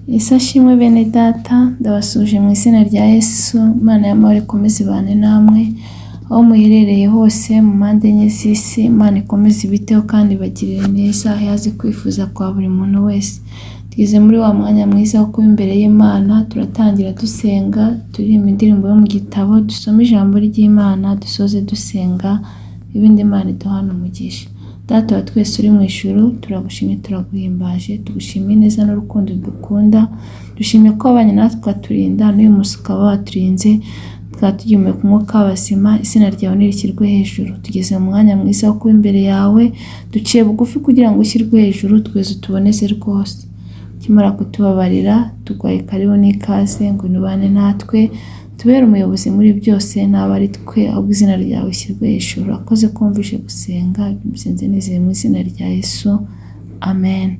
Yesu ashimwe bene data, ndabasuje mu izina rya Yesu. Imana y'amahoro ikomeze ibane namwe aho muherereye hose mu mpande enye z'isi. Imana ikomeze ibiteho kandi ibagirire neza, yazi kwifuza kwa buri muntu wese. Tugeze muri wa mwanya mwiza wo kuba imbere y'Imana. Turatangira dusenga, turirimba indirimbo yo mu gitabo, dusome ijambo ry'Imana, dusoze dusenga, ibindi Imana iduhana umugisha. Data wa twese uri mu ijuru, turagushimye, turaguhimbaje, tugushimiye neza n'urukundo dukunda. Dushimiye ko wabanye natwe ukaturinda, n'uyu munsi ukaba waturinze, tukaba tugihumeka umwuka w'abazima. Izina ryawe nirishyirwe hejuru. Tugeze mu mwanya mwiza wo kuba imbere yawe, duciye bugufi kugira ngo ushyirwe hejuru, twese utuboneze rwose. Ukimara kutubabarira, tuguhaye karibu n'ikaze ngo unubane natwe, tubere umuyobozi muri byose, naba ari twe, ahubwo izina ryawe rishyirwe hejuru. Akoze kumvishe gusenga, bimusenze nizeye mu izina rya Yesu, amen.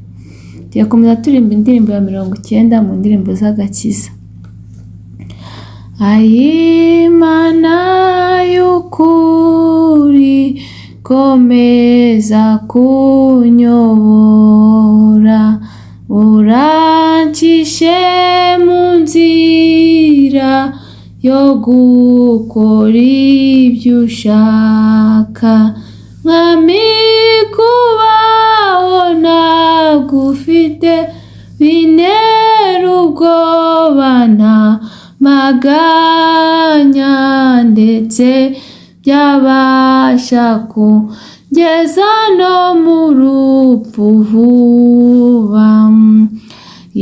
Tuyakomeza turimba indirimbo ya 90 mu ndirimbo z'agakiza. Imana y'ukuri, komeza kunyobora, urancishe mu nzira yo gukora ibyo ushaka. Mwami, kubaho ntagufite bintera ubwoba, nta maganya ndetse byabasha kungeza no mu rupfu vuba.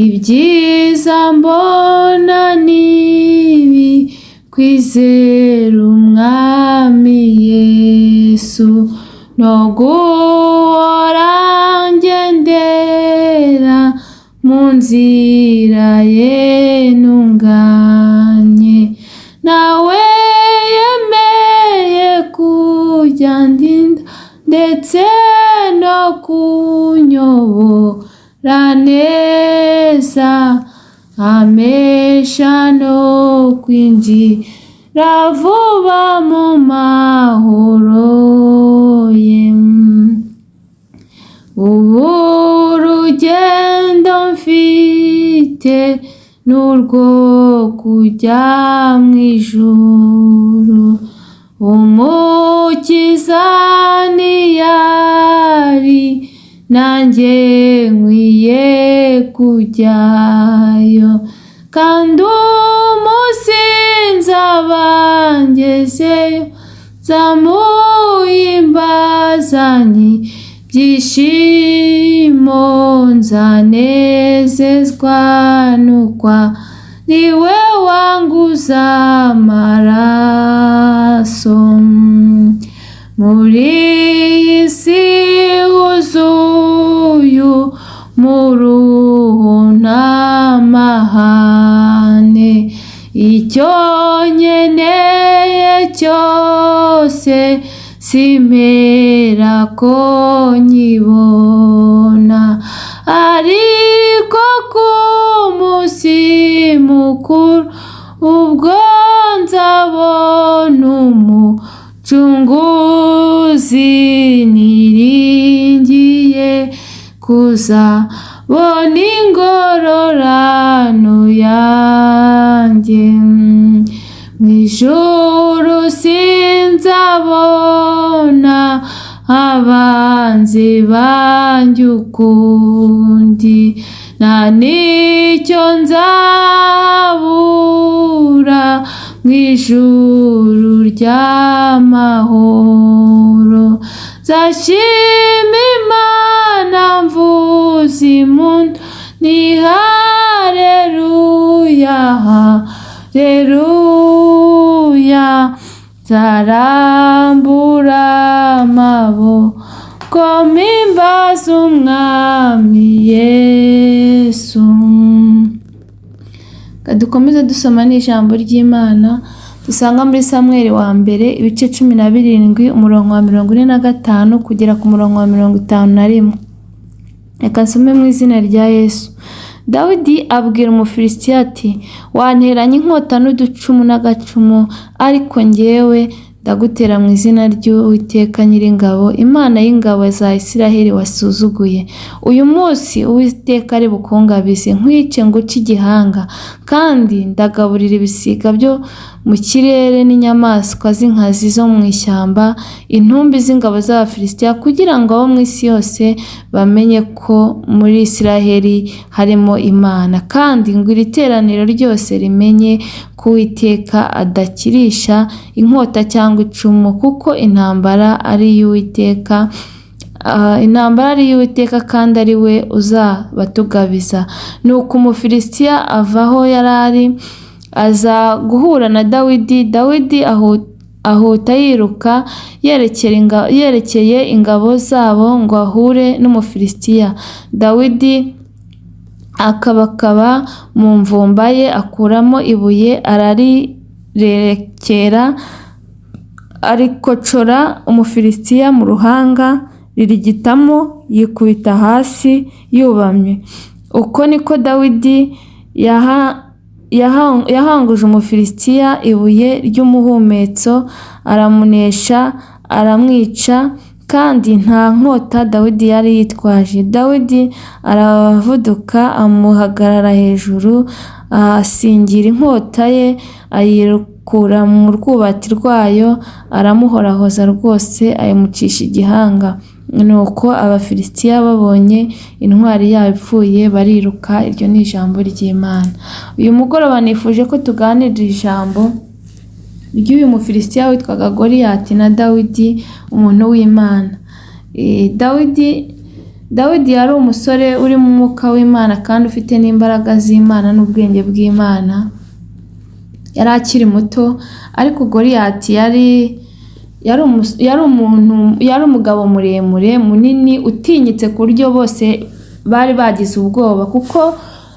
Ibyiza mbona nibi kwizera umwami Yesu, no guhora ngendera mu nzira ye ntunganye. Nawe yemeye kujya ndinda ndetse no kunyobora neza, amesha no kwinjira vuba mu mahoro ye. Ubu urugendo mfite n'urwo kujya mu ijuru, umukiza niyari nanjye nkwiye kujyayo, kandi umunsi nzaba ngezeyo nzamuhimbazanye ibyishimo, nzanezezwa n'ukwa niwe wanguza amaraso. Muri iyi si huzuye umuruho n'amahane, icyo nkeneye cyose simpera ko nkibona, ariko ku munsi mukuru ubwo nzabona umucunguzi, niringiye kuzabona ingororano yanjye. Mu ijuru sinzabona abanzi banjye ukundi, nta n'icyo nzabura mu ijuru ry'amahoro. Nzashima Imana mvuza impundu, ni haleluya, haleluya. Nzarambura amaboko mpimbaza umwami Yesu. Dukomeze dusoma n'ijambo ry'Imana dusanga muri Samweli wa mbere ibice 17 umurongo wa 45 kugera ku murongo wa 51. Reka nsome mu izina rya Yesu. Dawidi abwira Umufilisitiya ati, wanteranye inkota n'uducumu n'agacumu, ariko njyewe ndagutera mu izina ry'Uwiteka Nyiringabo, Imana y'ingabo za Isiraheli wasuzuguye. Uyu munsi Uwiteka ari bukungabize, nkwice nguce igihanga, kandi ndagaburira ibisiga byo mu kirere n'inyamaswa z'inkazi zo mu ishyamba, intumbi z'ingabo z'Abafilisitiya, kugira ngo abo mu isi yose bamenye ko muri Isiraheli harimo Imana, kandi ngo iri teraniro ryose rimenye ko Uwiteka adakirisha inkota cyangwa icumu, kuko intambara ari iy'Uwiteka, kandi ari we uzabatugabiza. Nuko Umufilisitiya ava aho yari ari, aza guhura na Dawidi. Dawidi ahuta yiruka yerekeye ingabo zabo ngo ahure n'Umufilisitiya. Dawidi akabakaba mu mvumba ye, akuramo ibuye ararirekera, arikocora Umufilisitiya mu ruhanga, ririgitamo, yikubita hasi yubamye. Uko niko Dawidi yahanguje Umufilisitiya ibuye ry'umuhumetso, aramunesha, aramwica, kandi nta nkota Dawidi yari yitwaje. Dawidi aravuduka amuhagarara hejuru, asingira inkota ye, ayikura mu rwubati rwayo, aramuhorahoza rwose, ayimucisha igihanga. Nuko Abafilisitiya babonye intwari yabo ipfuye, bariruka. Iryo ni ijambo ry'Imana. Uyu mugoroba nifuje ko tuganira ijambo ry'uyu Mufilisitiya witwaga Goliyati na Dawidi, umuntu w'Imana. Dawidi yari umusore uri mu mwuka w'Imana, kandi ufite n'imbaraga z'Imana n'ubwenge bw'Imana. Yari akiri muto, ariko Goliyati yari umugabo muremure, munini, utinyitse ku buryo bose bari bagize ubwoba, kuko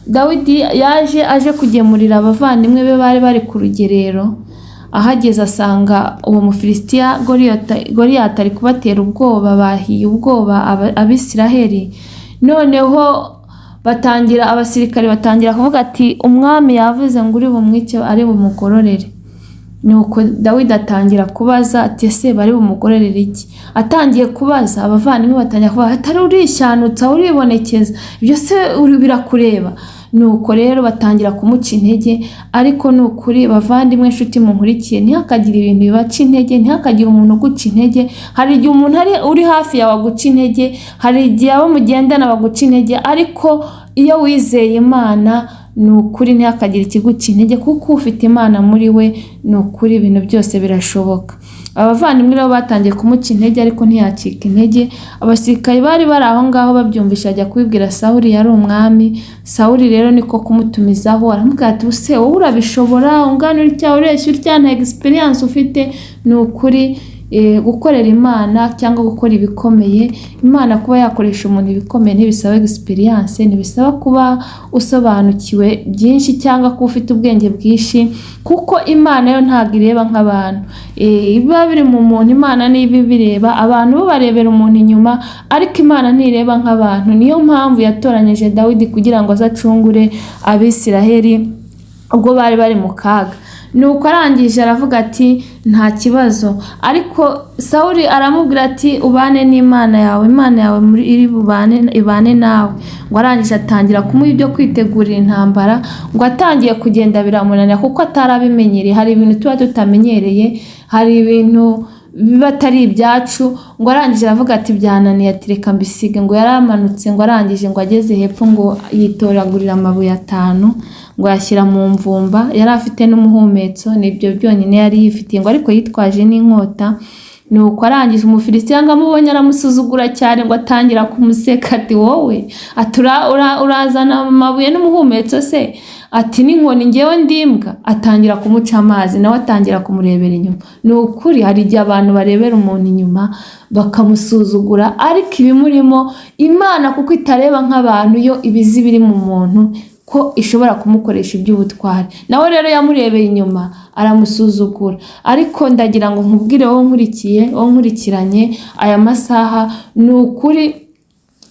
Dawidi aje kugemurira abavandimwe be bari bari ku rugerero. Ahageze asanga uwo Mufilisitiya Goliyati ari kubatera ubwoba, bahiye ubwoba Abisiraheli. Noneho abasirikare batangira kuvuga ati, umwami yavuze ngo uri bumwice ari bumugororere. Nuko Dawidi atangira kubaza ati, ese bari bumugororere iki? Atangiye kubaza, abavandimwe batangira kubaza, atari urishanutsa, uribonekeza, ibyo se birakureba? Nuko rero batangira kumuca intege. Ariko ni ukuri bavandimwe, inshuti munkurikiye, ntihakagire ibintu bibaca intege, ntihakagire umuntu uguca intege. Hari igihe umuntu uri hafi yawe aguca intege, hari igihe abo mugendana baguca intege, ariko iyo wizeye Imana, ni ukuri ntihakagire ikiguca intege, kuko ufite Imana muri we, ni ukuri ibintu byose birashoboka. Abavandimwe rero batangiye kumuca intege, ariko ntiyacika intege. Abasirikare bari aho ngaho babyumvisha, ajya kubibwira Sawuli, yari umwami. Sawuli rero niko kumutumizaho, aramubwira ati, use wowe urabishobora, ungana utya, ureshya utya, nta experience ufite. Ni ukuri gukorera Imana cyangwa gukora ibikomeye, Imana kuba yakoresha umuntu ibikomeye ntibisaba experience, ntibisaba kuba usobanukiwe byinshi cyangwa kuba ufite ubwenge bwinshi, kuko Imana yo ntabwo ireba nk'abantu. Biba biri mu muntu, Imana niba bireba abantu, bo barebera umuntu inyuma, ariko Imana ntireba nk'abantu. Niyo mpamvu yatoranyije Dawidi kugira ngo azacungure Abisiraheli ubwo bari mu kaga. Nuko arangije aravuga ati, nta kibazo. Ariko Sawuli aramubwira ati, ubane n'Imana yawe, Imana yawe ibane nawe. Ngo arangije atangira kumuha ibyo kwitegurira intambara. Ngo atangiye kugenda biramunanira, kuko atarabimenyereye. Hari ibintu tuba tutamenyereye, hari ibintu biba atari ibyacu. Ngo arangije aravuga ati, byananiye, ati reka mbisige. Ngo yaramanutse, ngo arangije ngo ageze hepfo, ngo yitoragurira amabuye 5, ngo yashyira mu mvumba. Yari afite n'umuhumetso, nibyo byonyine yari yifitiye, ngo ariko yitwaje n'inkota. Nuko arangije Umufilisitiya ngo amubonye aramusuzugura cyane, ngo atangira kumuseka ati, wowe urazana amabuye n'umuhumetso se? Ati, n'inkoni ngewe ndimbwa? Atangira kumuca amazi, nawe atangira kumurebera inyuma. Ni ukuri hari igihe abantu barebera umuntu inyuma bakamusuzugura, ariko ibimurimo Imana kuko itareba nk'abantu, yo ibizi biri mu muntu, ko ishobora kumukoresha iby'ubutwari. Nawe rero yamurebeye inyuma aramusuzugura. Ariko ndagira ngo nkubwire wowe nkurikiranye aya masaha, ni ukuri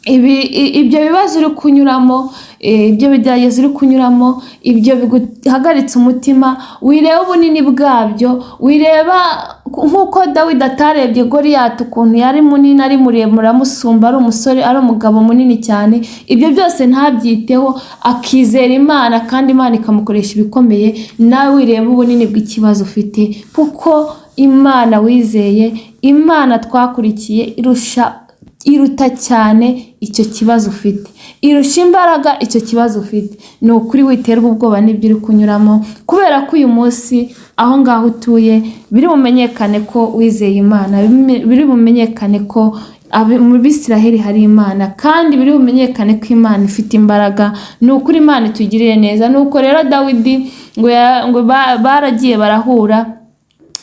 ibyo bibazo uri kunyuramo, ibyo bigeragezo uri kunyuramo, ibyo biguhagaritse umutima, wireba ubunini bwabyo, wireba nk'uko Dawidi atarebye Goliyati ukuntu yari munini, ari muremure amusumba, ari umusore, ari umugabo munini cyane. Ibyo byose ntabyiteho, akizera Imana kandi Imana ikamukoresha ibikomeye. Nawe wireba ubunini bw'ikibazo ufite, kuko Imana wizeye, Imana twakurikiye iruta cyane icyo kibazo ufite, irusha imbaraga icyo kibazo ufite. Ni ukuri witerwa ubwoba n'ibyo uri kunyuramo, kubera ko uyu munsi aho ngaho utuye biri bumenyekane ko wizeye Imana, biri bumenyekane ko mu Bisiraheli hari Imana, kandi biri bumenyekane ko Imana ifite imbaraga. Ni ukuri Imana itugiriye neza. Nuko rero Dawidi ngo baragiye barahura,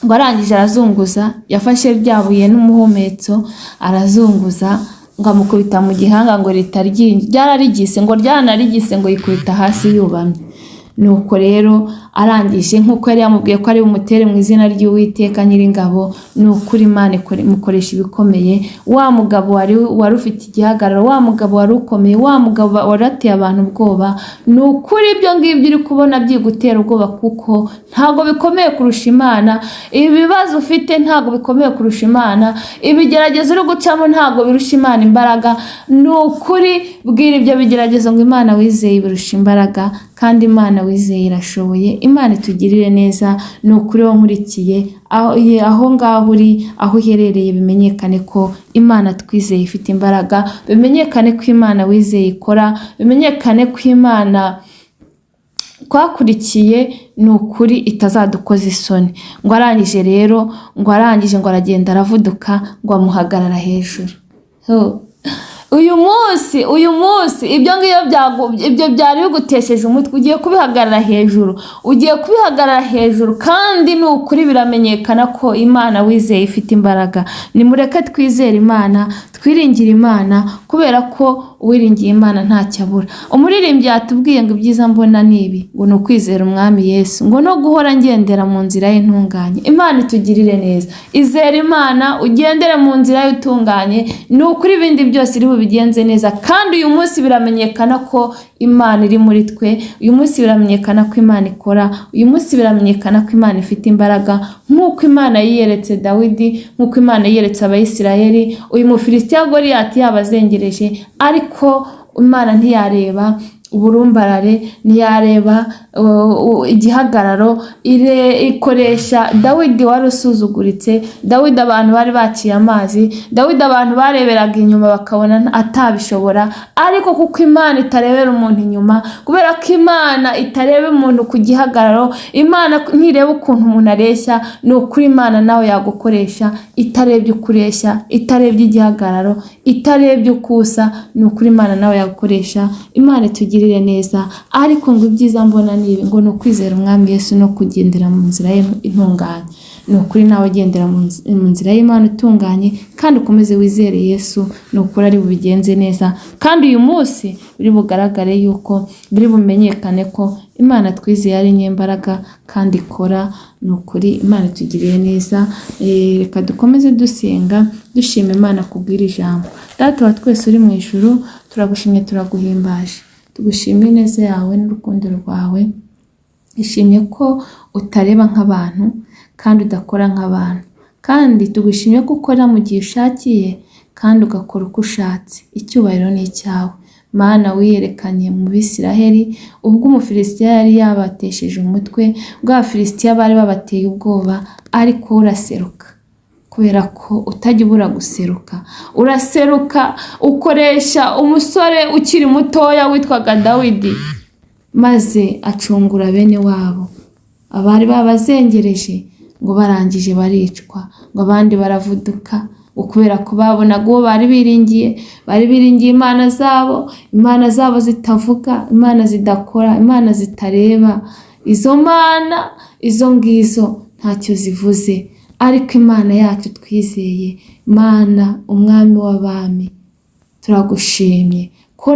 ngo arangije arazunguza, yafashe rya buye n'umuhumetso arazunguza, ngo amukubita mu gihanga ngo ryararigise, ngo ryanarigise ngo yikubita hasi yubamye. Nuko rero arangije nk'uko yari yamubwiye ko ari bumutere mu izina ry'Uwiteka Nyiringabo, ni ukuri Imana imukoresha ibikomeye. Wa mugabo wari ufite igihagararo, wa mugabo wari ukomeye, wa mugabo warateye abantu ubwoba, ni ukuri ibyo ngibyo uri kubona byigutera ubwoba, kuko ntabwo bikomeye kurusha Imana. Ibibazo ufite ntabwo bikomeye kurusha Imana, ibigeragezo uri gucamo ntabwo birusha Imana imbaraga. Ni ukuri bwira ibyo bigeragezo ngo Imana wizeye birusha imbaraga, kandi Imana wizeye irashoboye. Imana itugirire neza. Ni ukuri wo nkurikiye, aho ngaho uri, aho uherereye, bimenyekane ko Imana twizeye ifite imbaraga, bimenyekane ko Imana wizeye ikora, bimenyekane ko Imana twakurikiye ni ukuri itazadukoza isoni. Ngo arangije rero, ngo aragenda aravuduka, ngo amuhagarara hejuru. Uyu munsi ibyo byari bigutesheje umutwe, ugiye kubihagarara hejuru, kandi ni ukuri biramenyekana ko Imana wizeye ifite imbaraga. Nimureke twizere Imana, twiringire Imana, kubera ko uwiringiye Imana ntacyo abura. Umuririmbyi yatubwiye ngo ibyiza mbona nibi, ngo ni ukwizera Umwami Yesu, ngo no guhora ngendera mu nzira y'intunganye. Imana itugirire neza. Izere Imana, ugendere mu nzira y'utunganye, ni ukuri ibindi byose iri bubigenze neza. Kandi uyu munsi biramenyekana ko Imana iri muri twe, uyu munsi biramenyekana ko Imana ikora, uyu munsi biramenyekana ko Imana ifite imbaraga, nk'uko Imana yiyeretse Dawidi, nk'uko Imana yiyeretse Abayisiraheli. Uyu Mufilisitiya Goliyati yabazengereje, ariko Imana ntiyareba uburumbarare, ntiyareba igihagararo, ikoresha Dawidi wari usuzuguritse, Dawidi abantu bari baciye amazi, Dawidi abantu bareberaga inyuma bakabona atabishobora. Ariko kuko Imana itarebera umuntu inyuma, kubera ko Imana itareba umuntu ku gihagararo, Imana ntireba ukuntu umuntu areshya, ni ukuri Imana nawe yagukoresha itarebye ukureshya, itarebye igihagararo, itarebye ukusa. Ni ukuri Imana nawe yagukoresha. Imana itugirire neza. Ariko ngo ibyiza mbona nibi, ngo ni ukwizera Umwami Yesu no kugendera mu nzira y'intunganye. Ni ukuri nawe gendera mu nzira y'Imana utunganye, kandi ukomeze wizere Yesu, ni ukuri ari bubigenze neza. Kandi uyu munsi biri bugaragare yuko, biri bumenyekane ko Imana twizeye ari nyembaraga kandi ikora. Ni ukuri Imana itugiriye neza. Reka dukomeze dusenga, dushima Imana kubwira ijambo. Data wa twese uri mu ijuru, turagushimye, turaguhimbaje, tugushimye neza yawe n'urukundo rwawe. Ishimye ko utareba nk'abantu kandi udakora nk'abantu, kandi tugushimye ko ukora mu gihe ushakiye kandi ugakora uko ushatse. Icyubahiro ni icyawe Mana. Wiyerekanye mu Bisiraheli ubwo Umufilisitiya yari yabatesheje umutwe, ubwo Abafilisitiya bari babateye ubwoba, ariko uraseruka, kubera ko utajya ubura guseruka. Uraseruka ukoresha umusore ukiri mutoya witwaga Dawidi, maze acungura bene wabo abari babazengereje, ngo barangije baricwa, ngo abandi baravuduka, kubera ko babonaga uwo bari biringiye Imana zabo zitavuga, Imana zidakora, Imana zitareba. Izo mana izo ngizo ntacyo zivuze, ariko Imana yacu twizeye, Mana Umwami w'abami, turagushimye ko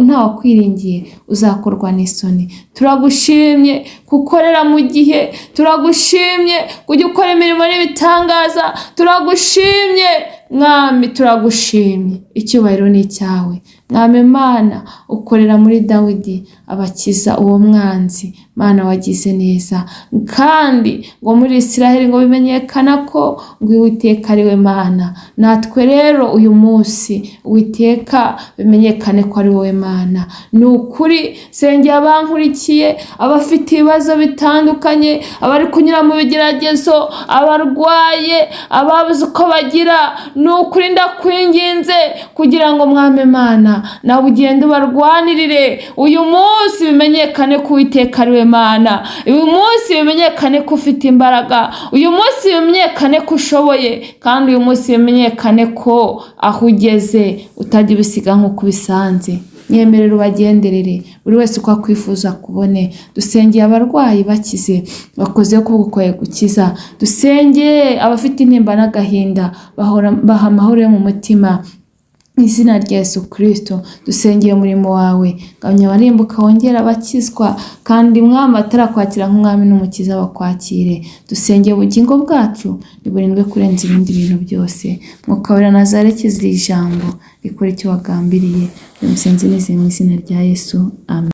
ntawakwiringiye uzakorwa n'isoni. Turagushimye gukorera mu gihe, turagushimye kujya ukora imirimo n'ibitangaza, turagushimye mwami turagushimye, icyubahiro ni icyawe. Mwami Mana ukorera muri Dawidi abakiza uwo mwanzi, Mana wagize neza. Kandi ngo muri Isiraheli ngo bimenyekana ko ngo Uwiteka ari we Mana. Natwe rero uyu munsi Uwiteka bimenyekane ko ari wowe Mana. Ni ukuri sengera abankurikiye, abafite ibibazo bitandukanye, abari kunyura mu bigeragezo, abarwaye, ababuze uko bagira, ni ukuri ndakwinginze kugira ngo Mwami Mana nawe ugende ubarwanirire. Uyu munsi bimenyekane ko Uwiteka ari we Mana. Uyu munsi bimenyekane ko ufite imbaraga. Uyu munsi bimenyekane ko ushoboye, kandi uyu munsi bimenyekane ko aho ugeze utajya ubisiga nk'uko ubisanze. Nyemerera ubagenderere buri wese uko akwifuza kubone. Dusengeye abarwayi bakize, bakoze ko gukoye gukiza. Dusengeye abafite intimba n'agahinda, baha amahoro yo mu mutima. Izina rya Yesu Kristo dusengeye umurimo wawe, gabanya abarimbuka wongera abakizwa, kandi Mwami atarakwakira nk'Umwami n'Umukiza bakwakire. Dusengeye ubugingo bwacu niburindwe kurenza ibindi bintu byose. Mwuka wera nazarekeza iri jambo rikora icyo wagambiriye. Musenzi nizeye mu izina rya Yesu, amen.